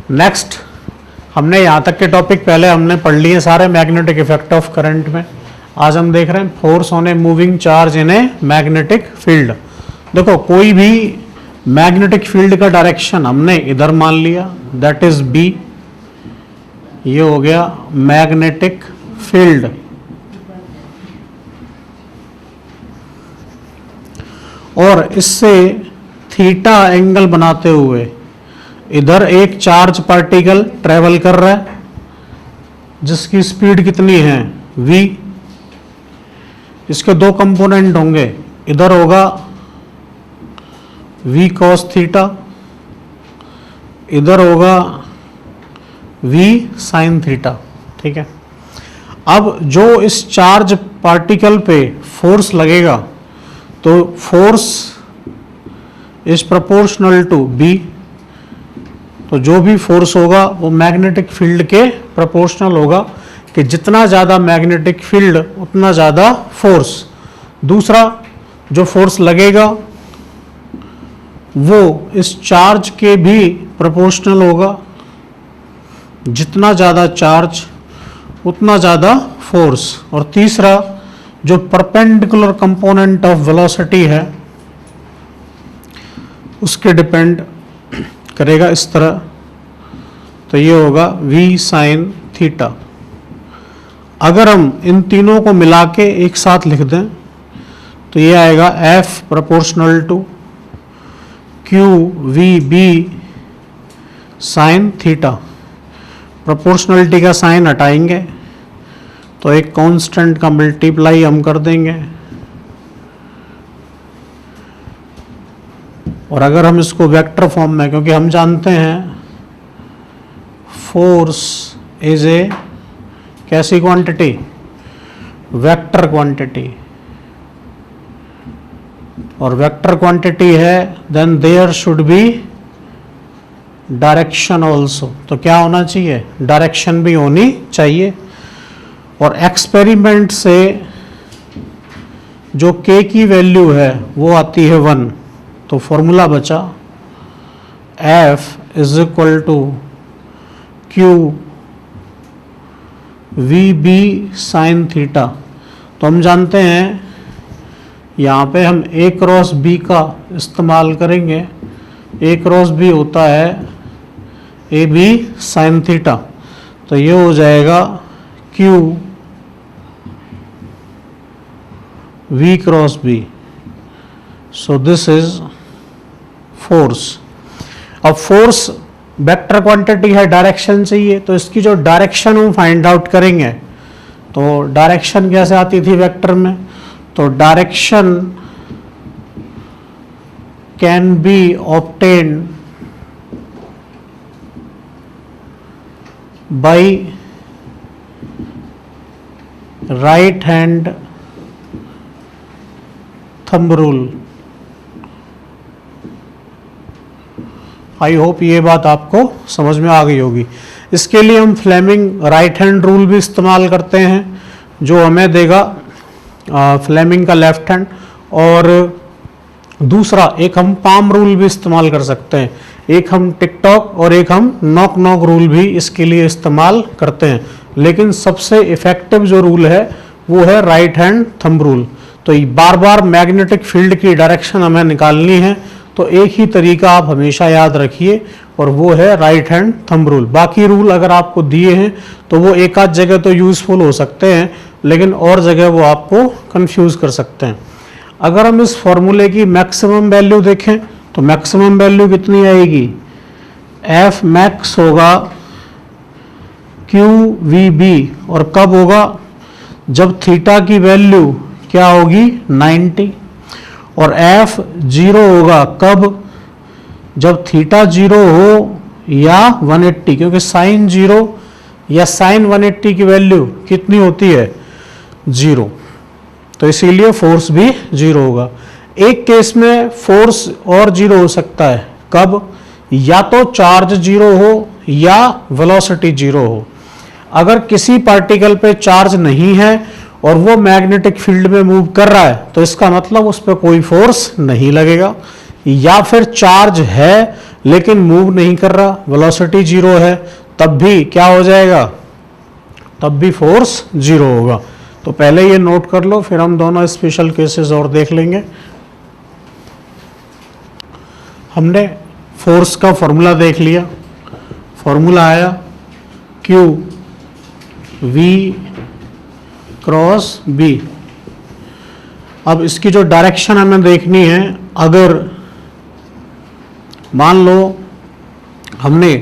Next हमने यहाँ तक के टॉपिक पहले हमने पढ़ लिए सारे मैग्नेटिक इफेक्ट ऑफ करंट में। आज हम देख रहे हैं force on a moving charge in a magnetic field. देखो कोई भी मैग्नेटिक फील्ड का डायरेक्शन हमने इधर मान लिया, दैट इज बी, ये हो गया मैग्नेटिक फील्ड। और इससे थीटा एंगल बनाते हुए इधर एक चार्ज पार्टिकल ट्रेवल कर रहा है जिसकी स्पीड कितनी है v। इसके दो कंपोनेंट होंगे, इधर होगा v cos थीटा, इधर होगा v sin थीटा। ठीक है, अब जो इस चार्ज पार्टिकल पे फोर्स लगेगा तो force is proportional to b। तो जो भी फोर्स होगा वो मैग्नेटिक फील्ड के प्रोपोर्शनल होगा कि जितना ज़्यादा मैग्नेटिक फील्ड उतना ज़्यादा फोर्स। दूसरा जो फोर्स लगेगा वो इस चार्ज के भी प्रोपोर्शनल होगा, जितना ज़्यादा चार्ज उतना ज़्यादा फोर्स। और तीसरा जो परपेंडिकुलर कंपोनेंट ऑफ वेलोसिटी है उसके डिपेंड करेगा इस तरह, तो ये होगा v sin थीटा। अगर हम इन तीनों को मिला के एक साथ लिख दें तो ये आएगा f proportional to q v b sin थीटा। प्रोपोर्शनलिटी का साइन हटाएंगे तो एक कांस्टेंट का मल्टीप्लाई हम कर देंगे, और अगर हम इसको वेक्टर फॉर्म में, क्योंकि हम जानते हैं फोर्स इज ए कैसी क्वांटिटी, वेक्टर क्वांटिटी, और वेक्टर क्वांटिटी है then there should be direction also. तो क्या होना चाहिए, डायरेक्शन भी होनी चाहिए। और एक्सपेरिमेंट से जो k की वैल्यू है वो आती है 1, तो फॉर्मूला बचा F is equal to Q V B sine theta. तो हम जानते हैं यहाँ पे हम a क्रॉस b का इस्तेमाल करेंगे। a क्रॉस b होता है ए बी साइन थीटा, तो ये हो जाएगा q v cross b। So this is force. अब फोर्स वेक्टर क्वांटिटी है, डायरेक्शन चाहिए, तो इसकी जो डायरेक्शन हम फाइंड आउट करेंगे। तो डायरेक्शन कैसे आती थी वेक्टर में, तो direction can be obtained by right hand thumb rule. I hope ये बात आपको समझ में आ गई होगी। इसके लिए हम फ्लेमिंग राइट हैंड रूल भी इस्तेमाल करते हैं, जो हमें देगा फ्लेमिंग का लेफ्ट हैंड। और दूसरा एक हम पाम रूल भी इस्तेमाल कर सकते हैं, एक हम टिक टॉक और एक हम नॉक नॉक रूल भी इसके लिए इस्तेमाल करते हैं। लेकिन सबसे इफेक्टिव जो रूल है वो है राइट हैंड थंब रूल। तो बार बार मैग्नेटिक फील्ड की डायरेक्शन हमें निकालनी है तो एक ही तरीका आप हमेशा याद रखिए, और वो है राइट हैंड थंब रूल। बाकी रूल अगर आपको दिए हैं तो वो एक आध जगह तो यूज़फुल हो सकते हैं, लेकिन और जगह वो आपको कंफ्यूज कर सकते हैं। अगर हम इस फॉर्मूले की मैक्सिमम वैल्यू देखें तो मैक्सिमम वैल्यू कितनी आएगी, एफ मैक्स होगा क्यू वी बी, और कब होगा, जब थीटा की वैल्यू क्या होगी 90, और एफ जीरो होगा कब, जब थीटा जीरो हो या 180, क्योंकि साइन जीरो या साइन 180 की वैल्यू कितनी होती है 0, तो इसीलिए फोर्स भी 0 होगा। एक केस में फोर्स और 0 हो सकता है, कब, या तो चार्ज 0 हो या वेलोसिटी 0 हो। अगर किसी पार्टिकल पे चार्ज नहीं है और वो मैग्नेटिक फील्ड में मूव कर रहा है तो इसका मतलब उस पर कोई फोर्स नहीं लगेगा, या फिर चार्ज है लेकिन मूव नहीं कर रहा, वेलोसिटी 0 है, तब भी क्या हो जाएगा, तब भी फोर्स 0 होगा। तो पहले ये नोट कर लो, फिर हम दोनों स्पेशल केसेस और देख लेंगे। हमने फोर्स का फॉर्मूला देख लिया, फॉर्मूला आया Q V क्रॉस B। अब इसकी जो डायरेक्शन हमें देखनी है, अगर मान लो हमने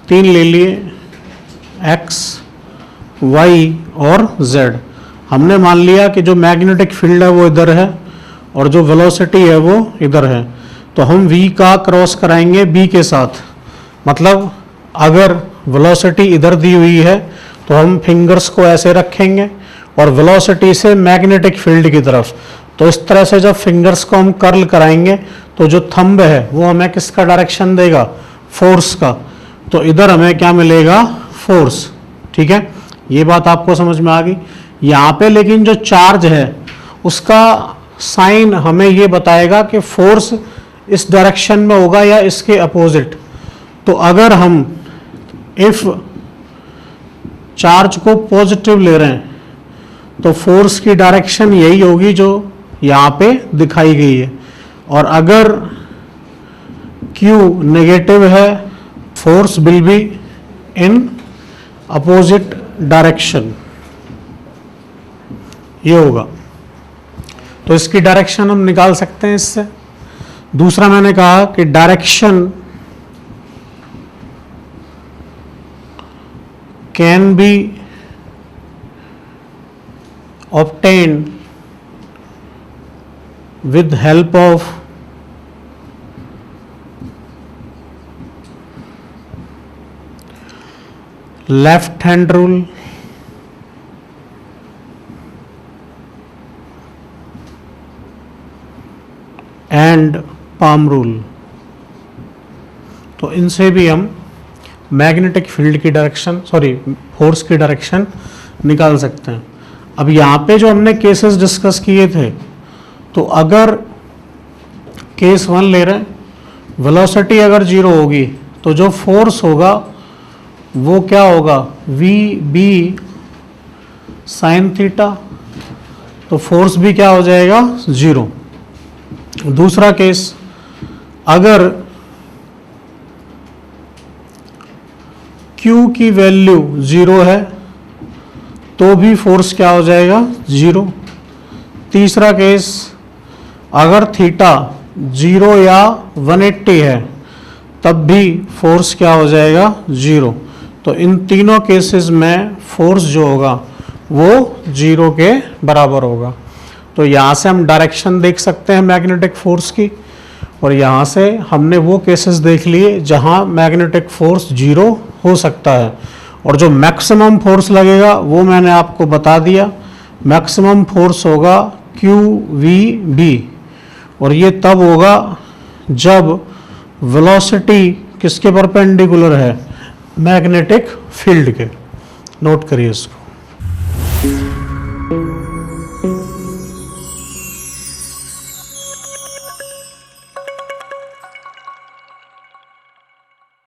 3 ले लिए X Y और Z, हमने मान लिया कि जो मैग्नेटिक फील्ड है वो इधर है और जो वेलोसिटी है वो इधर है, तो हम V का क्रॉस कराएंगे B के साथ। मतलब अगर वेलोसिटी इधर दी हुई है तो हम फिंगर्स को ऐसे रखेंगे और वेलोसिटी से मैग्नेटिक फील्ड की तरफ, तो इस तरह से जब फिंगर्स को हम कर्ल कराएंगे तो जो थंब है वो हमें किसका डायरेक्शन देगा, फोर्स का। तो इधर हमें क्या मिलेगा, फोर्स। ठीक है, ये बात आपको समझ में आ गई। यहाँ पे लेकिन जो चार्ज है उसका साइन हमें ये बताएगा कि फोर्स इस डायरेक्शन में होगा या इसके अपोजिट। तो अगर हम इफ चार्ज को पॉजिटिव ले रहे हैं तो फोर्स की डायरेक्शन यही होगी जो यहाँ पे दिखाई गई है, और अगर Q नेगेटिव है force will be in opposite direction, ये होगा। तो इसकी डायरेक्शन हम निकाल सकते हैं इससे। दूसरा मैंने कहा कि direction can be obtained with help of left hand rule and palm rule। तो इनसे भी हम मैग्नेटिक फील्ड की डायरेक्शन, फोर्स की डायरेक्शन निकाल सकते हैं। अब यहाँ पे जो हमने केसेस डिस्कस किए थे, तो अगर केस 1 ले रहे हैं, वेलोसिटी अगर 0 होगी तो जो फोर्स होगा वो क्या होगा, वी बी साइन थीटा, तो फोर्स भी क्या हो जाएगा, 0। दूसरा केस, अगर Q की वैल्यू 0 है तो भी फोर्स क्या हो जाएगा, 0। तीसरा केस, अगर थीटा 0 या 180 है तब भी फोर्स क्या हो जाएगा, 0। तो इन तीनों केसेस में फोर्स जो होगा वो 0 के बराबर होगा। तो यहाँ से हम डायरेक्शन देख सकते हैं मैग्नेटिक फोर्स की, और यहाँ से हमने वो केसेस देख लिए जहाँ मैग्नेटिक फोर्स 0 हो सकता है। और जो मैक्सिमम फोर्स लगेगा वो मैंने आपको बता दिया, मैक्सिमम फोर्स होगा QVB, और ये तब होगा जब वेलोसिटी किसके परपेंडिकुलर है, मैग्नेटिक फील्ड के। नोट करिए इसको।